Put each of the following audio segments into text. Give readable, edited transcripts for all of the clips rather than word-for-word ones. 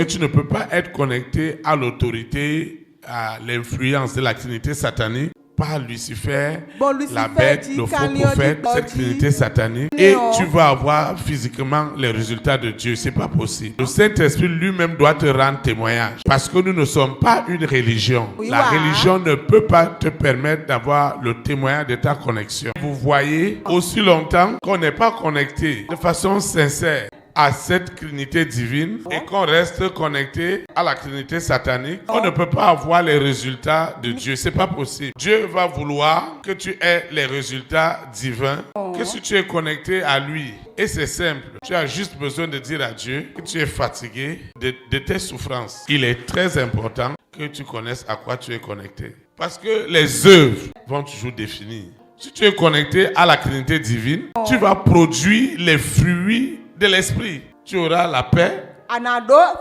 Et tu ne peux pas être connecté à l'autorité, à l'influence de la trinité satanique par Lucifer, la bête, le faux prophète, cette trinité satanique, et tu vas avoir physiquement les résultats de Dieu. C'est pas possible. Le Saint-Esprit lui-même doit te rendre témoignage. Parce que nous ne sommes pas une religion. La religion ne peut pas te permettre d'avoir le témoignage de ta connexion. Vous voyez, aussi longtemps qu'on n'est pas connecté de façon sincère à cette trinité divine et qu'on reste connecté à la trinité satanique, on ne peut pas avoir les résultats de Dieu. C'est pas possible. Dieu va vouloir que tu aies les résultats divins, que si tu es connecté à lui. Et c'est simple. Tu as juste besoin de dire à Dieu que tu es fatigué de tes souffrances. Il est très important que tu connaisses à quoi tu es connecté. Parce que les œuvres vont toujours définir. Si tu es connecté à la trinité divine, tu vas produire les fruits de l'esprit. Tu auras la paix,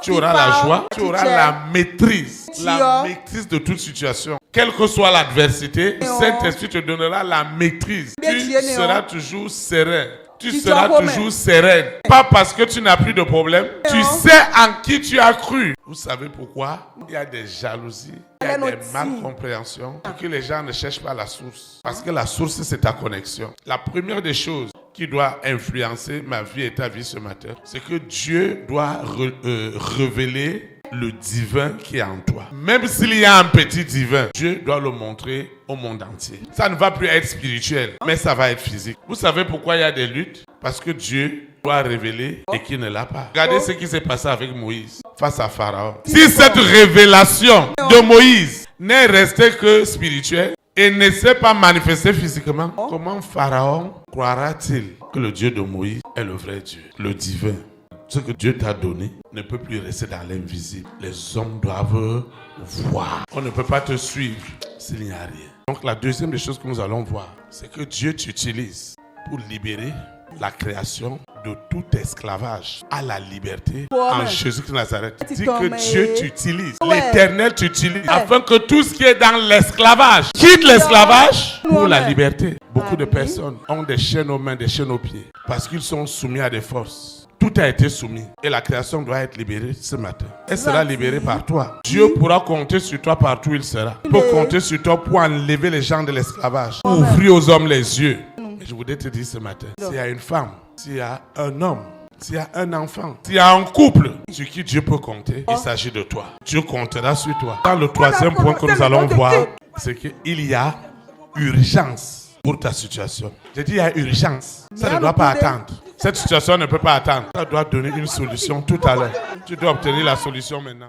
tu auras la joie, tu auras la maîtrise de toute situation. Quelle que soit l'adversité, le Saint-Esprit te donnera la maîtrise. Tu seras toujours serein. Tu seras toujours sereine. Pas parce que tu n'as plus de problème. Tu sais en qui tu as cru. Vous savez pourquoi? Il y a des jalousies, il y a des malcompréhensions. Et que les gens ne cherchent pas la source. Parce que la source, c'est ta connexion. La première des choses qui doit influencer ma vie et ta vie ce matin, c'est que Dieu doit révéler le divin qui est en toi. Même s'il y a un petit divin, Dieu doit le montrer au monde entier. Ça ne va plus être spirituel, mais ça va être physique. Vous savez pourquoi il y a des luttes? Parce que Dieu doit révéler et qu'il ne l'a pas. Regardez ce qui s'est passé avec Moïse face à Pharaon. Si cette révélation de Moïse n'est restée que spirituelle et ne s'est pas manifestée physiquement, comment Pharaon croira-t-il que le Dieu de Moïse est le vrai Dieu, le divin? Ce que Dieu t'a donné ne peut plus rester dans l'invisible. Les hommes doivent voir. On ne peut pas te suivre s'il n'y a rien. Donc la deuxième des choses que nous allons voir, c'est que Dieu t'utilise pour libérer la création de tout esclavage à la liberté en Jésus-Christ de Nazareth. Dis que Dieu t'utilise, l'Éternel t'utilise, afin que tout ce qui est dans l'esclavage quitte l'esclavage pour la liberté. Beaucoup de personnes ont des chaînes aux mains, des chaînes aux pieds, parce qu'ils sont soumis à des forces. Tout a été soumis et la création doit être libérée ce matin. Elle sera libérée par toi. Dieu pourra compter sur toi partout où il sera. Il peut compter sur toi pour enlever les gens de l'esclavage, pour ouvrir aux hommes les yeux. Et je voudrais te dire ce matin, s'il y a une femme, s'il y a un homme, s'il y a un enfant, s'il y a un couple sur qui Dieu peut compter, il s'agit de toi. Dieu comptera sur toi. Dans le troisième point que nous allons voir, c'est qu'il y a urgence pour ta situation. J'ai dit il y a urgence. Ça ne doit pas attendre. Cette situation ne peut pas attendre. Ça doit donner une solution tout à l'heure. Tu dois obtenir la solution maintenant.